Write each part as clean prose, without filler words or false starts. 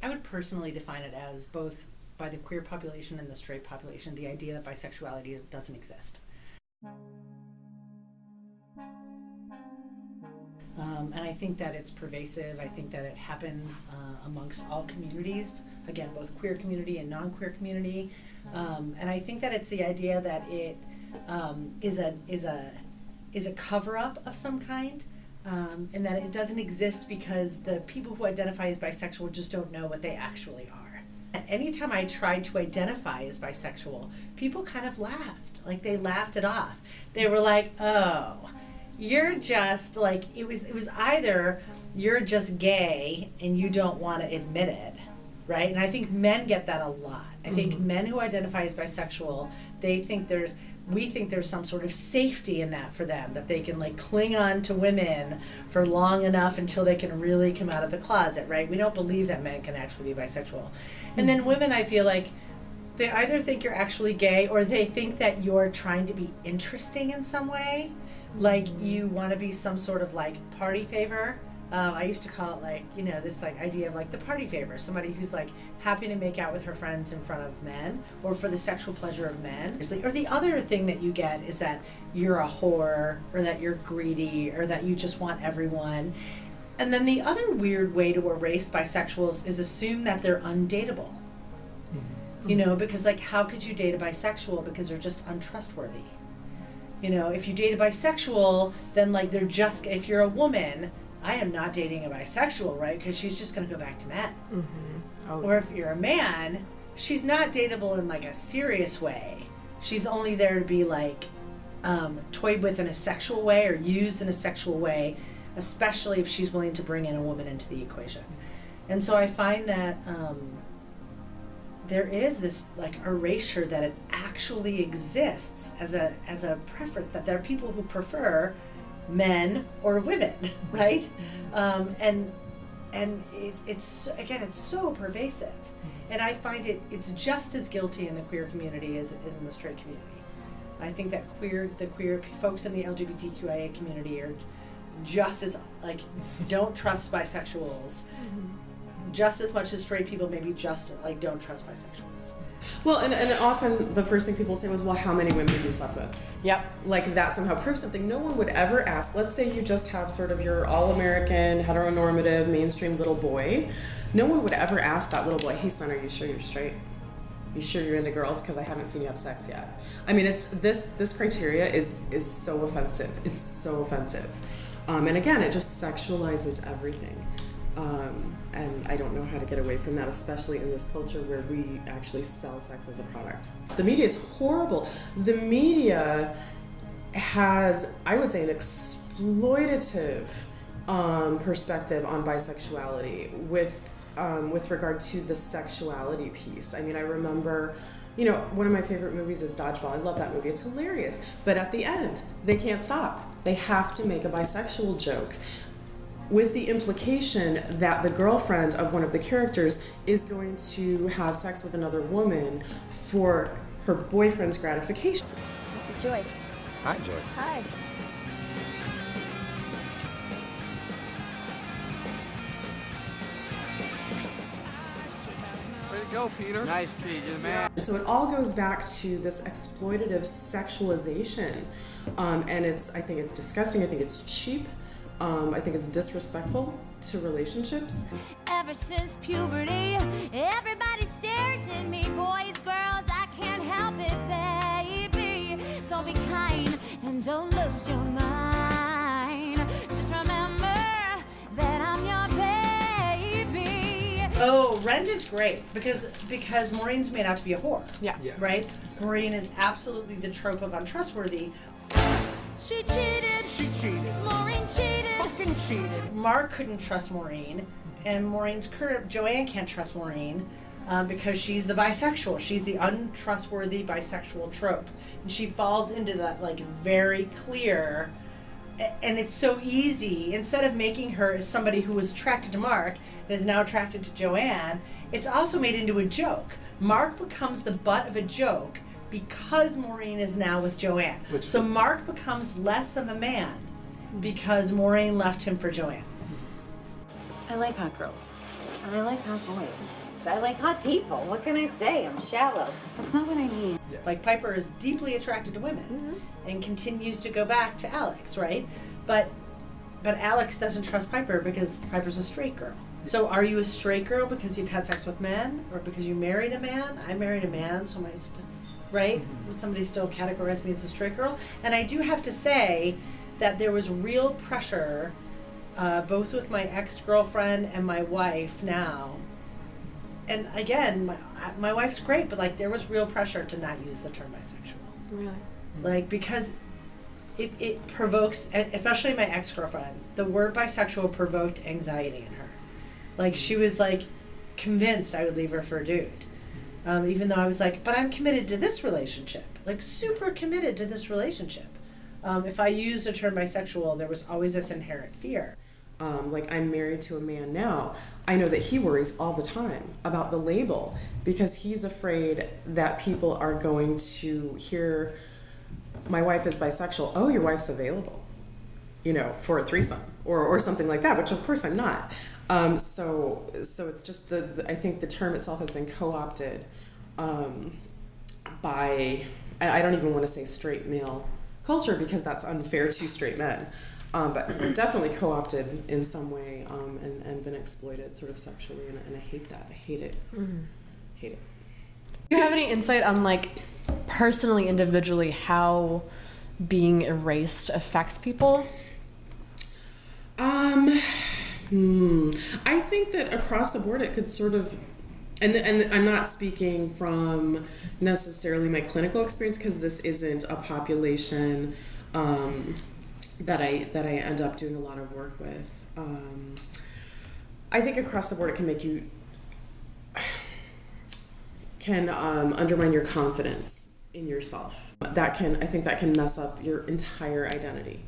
I would personally define it as both by the queer population and the straight population, the idea that bisexuality doesn't exist. And I think that it's pervasive. I think that it happens amongst all communities, again, both queer community and non-queer community. And I think that it's the idea that it is a cover-up of some kind, and that it doesn't exist because the people who identify as bisexual just don't know what they actually are. And anytime I tried to identify as bisexual, people kind of laughed. Like, they laughed it off. They were like, oh, you're just like, it was either you're just gay and you don't want to admit it, right? And I think men get that a lot. I think men who identify as bisexual, we think there's some sort of safety in that for them, that they can like cling on to women for long enough until they can really come out of the closet, right? We don't believe that men can actually be bisexual. And then women, I feel like they either think you're actually gay or they think that you're trying to be interesting in some way. Like you want to be some sort of like party favor. I used to call it like, this like idea of like the party favor, somebody who's like happy to make out with her friends in front of men or for the sexual pleasure of men. Or the other thing that you get is that you're a whore or that you're greedy or that you just want everyone. And then the other weird way to erase bisexuals is assume that they're undateable. Because like how could you date a bisexual because they're just untrustworthy? If you date a bisexual, then like if you're a woman, I am not dating a bisexual, right? Because she's just going to go back to men. Or if you're a man, she's not dateable in like a serious way. She's only there to be like toyed with in a sexual way or used in a sexual way, especially if she's willing to bring in a woman into the equation. And so I find that there is this like erasure that it actually exists as a preference, that there are people who prefer men or women, right? And it's so pervasive, and I find it's just as guilty in the queer community as in the straight community. I think that the queer folks in the LGBTQIA community are just as like don't trust bisexuals just as much as straight people maybe just like don't trust bisexuals. Well, and often the first thing people say was, well, how many women have you slept with? Yep. Like that somehow proves something. No one would ever ask, let's say you just have sort of your all-American, heteronormative, mainstream little boy. No one would ever ask that little boy, hey son, are you sure you're straight? You sure you're into girls? Because I haven't seen you have sex yet. I mean, it's this criteria is so offensive. It's so offensive. And again, it just sexualizes everything. And I don't know how to get away from that, especially in this culture where we actually sell sex as a product. The media is horrible. The media has, I would say, an exploitative perspective on bisexuality with regard to the sexuality piece. I mean, I remember, one of my favorite movies is Dodgeball. I love that movie. It's hilarious. But at the end, they can't stop. They have to make a bisexual joke, with the implication that the girlfriend of one of the characters is going to have sex with another woman for her boyfriend's gratification. This is Joyce. Hi, Joyce. Hi. Way to go, Peter. Nice, Pete. You're the man. And so it all goes back to this exploitative sexualization. And I think it's disgusting. I think it's cheap. I think it's disrespectful to relationships. Ever since puberty, everybody stares at me. Boys, girls, I can't help it, baby. So be kind and don't lose your mind. Just remember that I'm your baby. Oh, Rent is great because Maureen's made out to be a whore. Yeah. Right? Maureen is absolutely the trope of untrustworthy. She cheated. Maureen cheated. Fucking cheated. Mark couldn't trust Maureen, and Maureen's Joanne can't trust Maureen because she's the bisexual. She's the untrustworthy bisexual trope, and she falls into that like very clear. And it's so easy. Instead of making her as somebody who was attracted to Mark and is now attracted to Joanne, it's also made into a joke. Mark becomes the butt of a joke because Maureen is now with Joanne. So Mark becomes less of a man because Maureen left him for Joanne. I like hot girls. I like hot boys. I like hot people. What can I say? I'm shallow. That's not what I mean. Like Piper is deeply attracted to women and continues to go back to Alex, right? But Alex doesn't trust Piper because Piper's a straight girl. So are you a straight girl because you've had sex with men or because you married a man? I married a man, so right? Would somebody still categorize me as a straight girl? And I do have to say that there was real pressure, both with my ex-girlfriend and my wife now. And again, my wife's great, but like there was real pressure to not use the term bisexual. Really? Like because it provokes, especially my ex-girlfriend, the word bisexual provoked anxiety in her. Like she was like convinced I would leave her for a dude. Even though I was like, but I'm committed to this relationship. Like super committed to this relationship. If I used the term bisexual, there was always this inherent fear. Like I'm married to a man now. I know that he worries all the time about the label because he's afraid that people are going to hear my wife is bisexual. Oh, your wife's available, for a threesome or something like that, which of course I'm not. So it's just I think the term itself has been co-opted by, I don't even want to say straight male culture because that's unfair to straight men. But it's been definitely co-opted in some way and been exploited sort of sexually, and I hate that. I hate it. Hate it. Do you have any insight on, like, personally, individually, how being erased affects people? I think that across the board it could sort of, and I'm not speaking from necessarily my clinical experience because this isn't a population that I end up doing a lot of work with. I think across the board it can make you undermine your confidence in yourself. I think that can mess up your entire identity.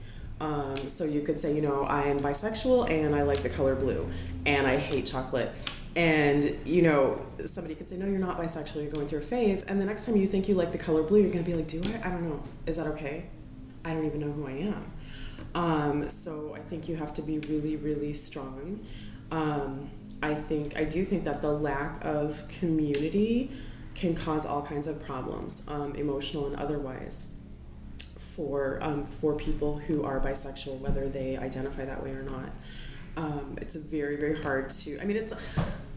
So you could say, I am bisexual and I like the color blue and I hate chocolate. And, somebody could say, no, you're not bisexual, you're going through a phase. And the next time you think you like the color blue, you're going to be like, do I? I don't know. Is that okay? I don't even know who I am. So I think you have to be really, really strong. I do think that the lack of community can cause all kinds of problems, emotional and otherwise, for people who are bisexual, whether they identify that way or not. It's very, very hard to,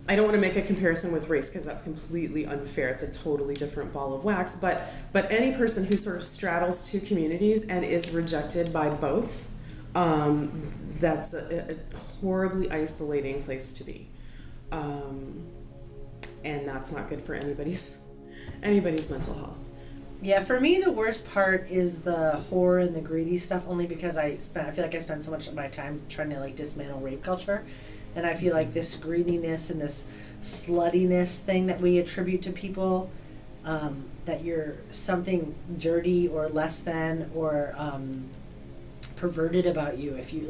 I don't want to make a comparison with race because that's completely unfair. It's a totally different ball of wax, but any person who sort of straddles two communities and is rejected by both, that's a horribly isolating place to be. And that's not good for anybody's mental health. Yeah, for me the worst part is the horror and the greedy stuff, only because I feel like I spend so much of my time trying to dismantle rape culture, and I feel like this greediness and this sluttiness thing that we attribute to people, that you're something dirty or less than or perverted about you if you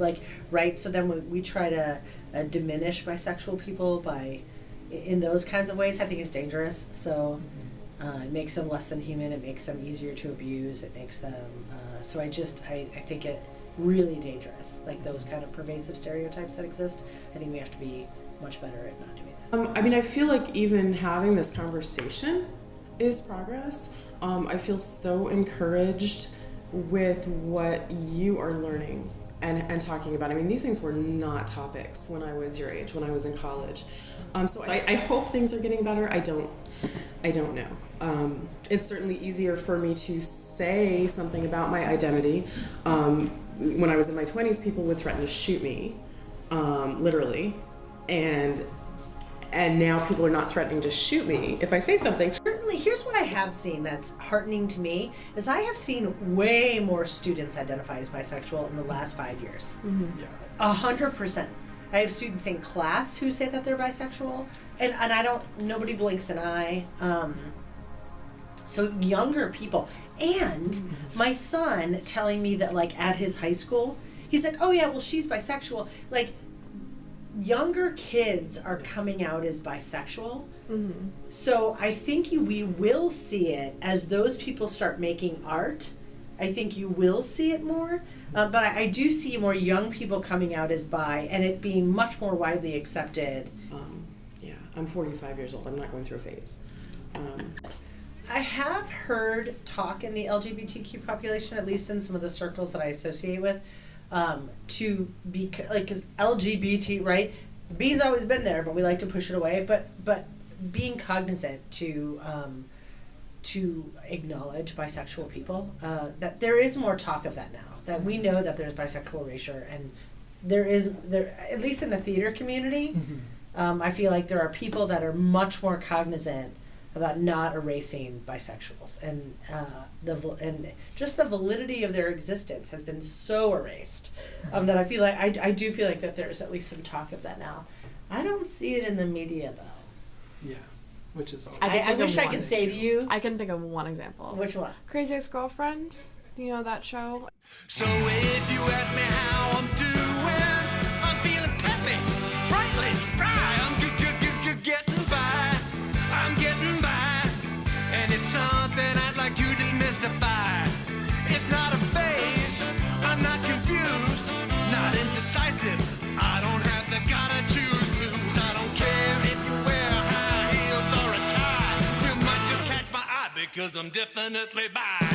right. So then we try to diminish bisexual people in those kinds of ways. I think is dangerous. So it makes them less than human. It makes them easier to abuse. It makes them so I think it really dangerous, those kind of pervasive stereotypes that exist. I think we have to be much better at not doing that. I feel like even having this conversation is progress. I feel so encouraged with what you are learning and talking about. These things were not topics when I was your age, when I was in college. So I hope things are getting better. I don't know. It's certainly easier for me to say something about my identity. When I was in my 20s, people would threaten to shoot me, literally, and now people are not threatening to shoot me if I say something. Certainly, here's what I have seen that's heartening to me, is I have seen way more students identify as bisexual in the last 5 years. 100%. I have students in class who say that they're bisexual, and nobody blinks an eye. So younger people. And my son telling me that at his high school, he's like, oh yeah, well she's bisexual. Younger kids are coming out as bisexual. So I think we will see it as those people start making art. I think you will see it more. But I do see more young people coming out as bi and it being much more widely accepted I'm 45 years old. I'm not going through a phase. I have heard talk in the LGBTQ population, at least in some of the circles that I associate with, to be like, because LGBT, right? B's always been there, but we like to push it away. But being cognizant to acknowledge bisexual people, that there is more talk of that now. That we know that there's bisexual erasure, and there at least in the theater community, I feel like there are people that are much more cognizant about not erasing bisexuals, and and just the validity of their existence has been so erased, that I feel like I do feel like that there's at least some talk of that now. I don't see it in the media though. Yeah, which is all. I wish I could say to you. I can think of one example. Which one? Crazy Ex-Girlfriend. You know that show? So if you ask me how I'm doing, I'm feeling peppy, sprightly, spry. I'm getting by. I'm getting by. And it's something I'd like to demystify. It's not a phase. I'm not confused. Not indecisive. I don't have the gotta choose blues. I don't care if you wear high heels or a tie. You might just catch my eye because I'm definitely bi.